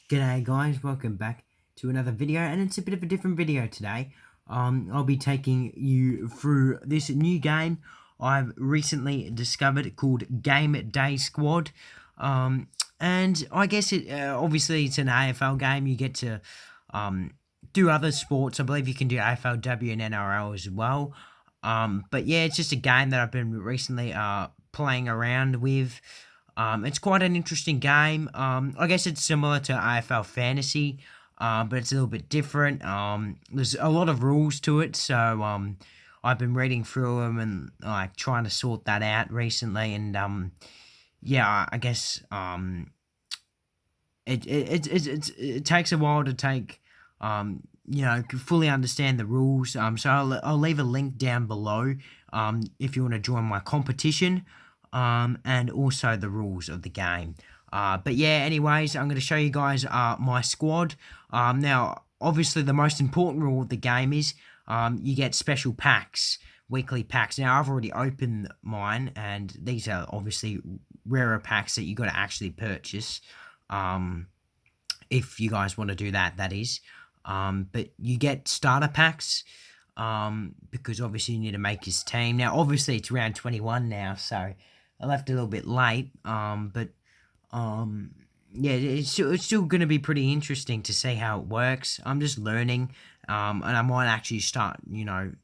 G'day guys, welcome back to another video, and it's a bit of a different video today. I'll be taking you through this new game I've recently discovered called Gameday Squad. And I guess obviously it's an AFL game. You get to do other sports. I believe you can do AFLW and NRL as well. But yeah, it's just a game that I've been recently playing around with. It's quite an interesting game. I guess it's similar to AFL Fantasy, but it's a little bit different. There's a lot of rules to it, so I've been reading through them and like trying to sort that out recently. And yeah, I guess it takes a while to take fully understand the rules. So I'll leave a link down below if you want to join my competition. And also the rules of the game. But yeah, anyways, I'm going to show you guys my squad. Now, obviously, the most important rule of the game is you get special packs, weekly packs. Now, I've already opened mine, and these are obviously rarer packs that you got to actually purchase. If you guys want to do that, that is. But you get starter packs. Because obviously you need to make his team. Now, obviously, it's round 21 now, so I left a little bit late, but yeah, it's still going to be pretty interesting to see how it works. I'm just learning, and I might actually start,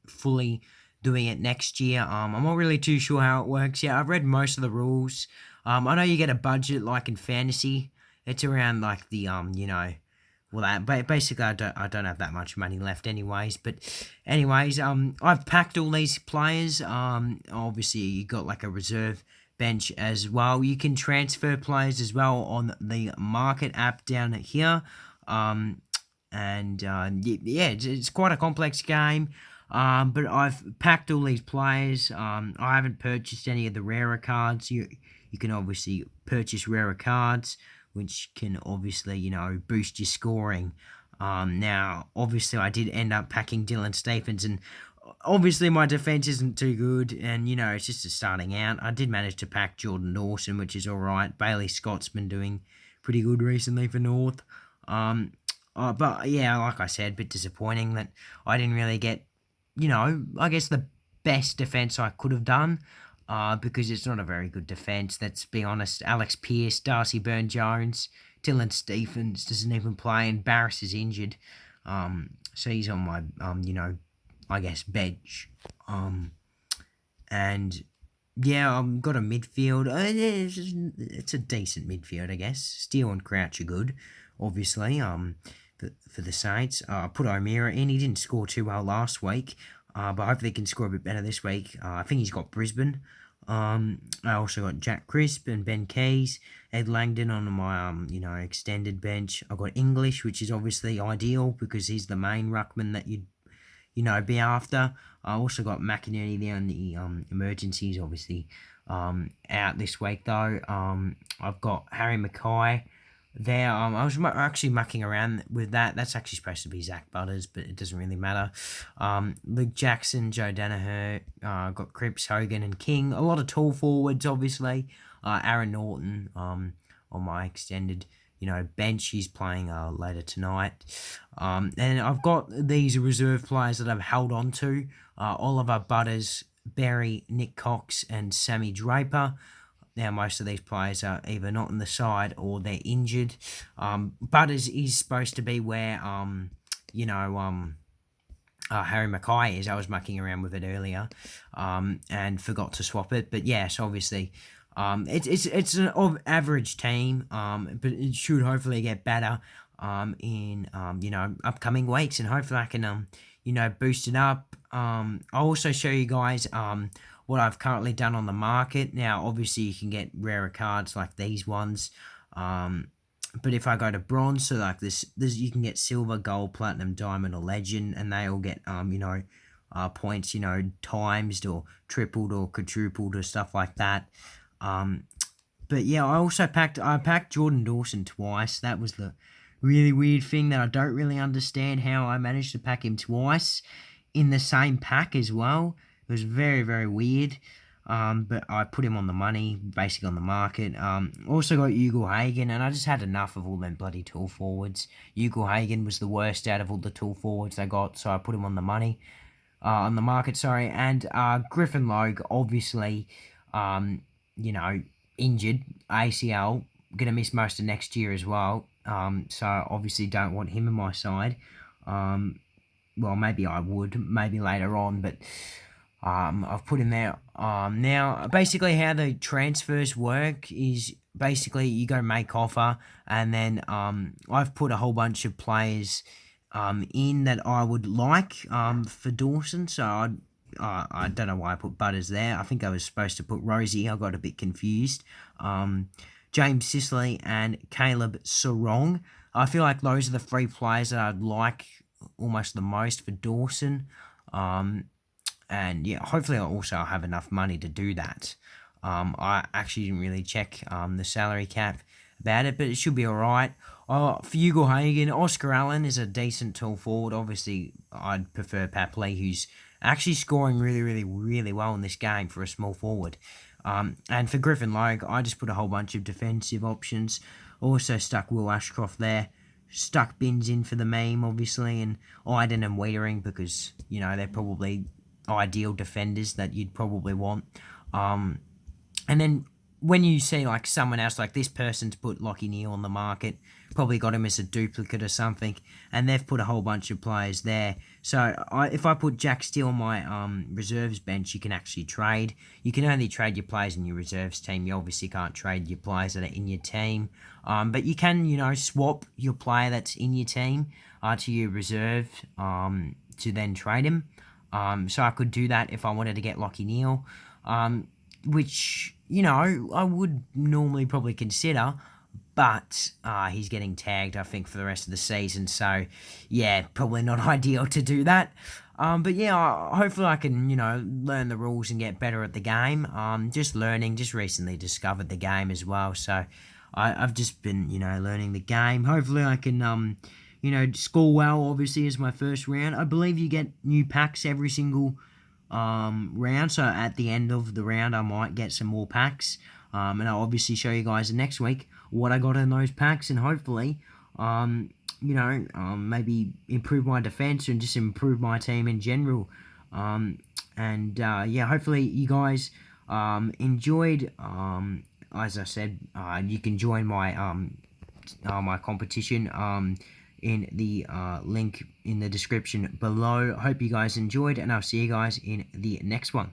fully doing it next year. I'm not really too sure how it works yet. I've read most of the rules. I know you get a budget like in fantasy. It's around like the well, basically, I don't have that much money left, anyways. But, anyways, I've packed all these players. Obviously, you got like a reserve bench as well. You can transfer players as well on the market app down here. Yeah, it's quite a complex game. But I've packed all these players. I haven't purchased any of the rarer cards. You can obviously purchase rarer cards, which can obviously, boost your scoring. Now, obviously, I did end up packing Dylan Stephens, and obviously my defence isn't too good, and, it's just starting out. I did manage to pack Jordan Dawson, which is all right. Bailey Scott's been doing pretty good recently for North. But, yeah, like I said, a bit disappointing that I didn't really get, I guess the best defence I could have done. Because it's not a very good defence, let's be honest. Alex Pearce, Darcy Byrne-Jones, Dylan Stephens doesn't even play, and Barris is injured. So he's on my, I guess, bench. And, yeah, I've got a midfield. It's a decent midfield, I guess. Steele and Crouch are good, obviously, for the Saints. I put O'Meara in. He didn't score too well last week. But hopefully he can score a bit better this week. I think he's got Brisbane. I also got Jack Crisp and Ben Keys, Ed Langdon on my extended bench. I got English, which is obviously ideal because he's the main ruckman that you'd be after. I also got McInerney there on the emergencies, obviously out this week though. I've got Harry Mackay there. I was actually mucking around with that. That's actually supposed to be Zach Butters, but it doesn't really matter. Luke Jackson, Joe Danaher, got Cripps, Hogan, and King. A lot of tall forwards, obviously. Aaron Norton on my extended bench. He's playing later tonight. And I've got these reserve players that I've held on to. Oliver Butters, Berry, Nick Cox, and Sammy Draper. Now, most of these players are either not on the side or they're injured. Butters is supposed to be where, Harry Mackay is. I was mucking around with it earlier and forgot to swap it. But, yes, obviously, it's an average team, but it should hopefully get better in, upcoming weeks. And hopefully I can, boost it up. I'll also show you guys what I've currently done on the market. Now, obviously, you can get rarer cards like these ones. But if I go to bronze, so like this you can get silver, gold, platinum, diamond, or legend, and they all get points, times or tripled or quadrupled or stuff like that. But yeah, I packed Jordan Dawson twice. That was the really weird thing that I don't really understand how I managed to pack him twice in the same pack as well. It was very, very weird. but I put him on the money, basically on the market. Also got Hagen, and I just had enough of all them bloody tall forwards. Hagen was the worst out of all the tall forwards I got, so I put him on the money, on the market, sorry. And Griffin Logue, obviously, you know, injured, ACL, gonna miss most of next year as well. So obviously don't want him in my side. Well, maybe I would, maybe later on, but I've put him there. Now, basically, how the transfers work is basically you go make offer, and then I've put a whole bunch of players in that I would like for Dawson. So I don't know why I put Butters there. I think I was supposed to put Rosie. I got a bit confused. James Sicily and Caleb Sarong. I feel like those are the three players that I'd like almost the most for Dawson. And yeah, hopefully I'll have enough money to do that. I actually didn't really check the salary cap about it, but it should be alright. For Hugo Hagen, Oscar Allen is a decent tall forward. Obviously, I'd prefer Papley, who's actually scoring really, really, really well in this game for a small forward. And for Griffin Logue, I just put a whole bunch of defensive options. Also stuck Will Ashcroft there. Stuck Bins in for the meme, obviously, and Iden and Wiedering because, you know, they're probably ideal defenders that you'd probably want. And then when you see like someone else, like this person's put Lockie Neal on the market, probably got him as a duplicate or something, and they've put a whole bunch of players there. So if I put Jack Steele on my reserves bench, you can actually trade. You can only trade your players in your reserves team. You obviously can't trade your players that are in your team. But you can, you know, swap your player that's in your team to your reserve to then trade him. So I could do that if I wanted to get Lockie Neal, which, you know, I would normally probably consider, but he's getting tagged, I think, for the rest of the season. So, yeah, probably not ideal to do that. But yeah, hopefully I can, you know, learn the rules and get better at the game. Just learning, just recently discovered the game as well. So I've just been, you know, learning the game. Hopefully I can, you know, score well, obviously, as my first round. I believe you get new packs every single round. So at the end of the round, I might get some more packs. And I'll obviously show you guys next week what I got in those packs. And hopefully, you know, maybe improve my defense and just improve my team in general. Yeah, hopefully you guys enjoyed. As I said, you can join my my competition in the link in the description below. Hope you guys enjoyed, and I'll see you guys in the next one.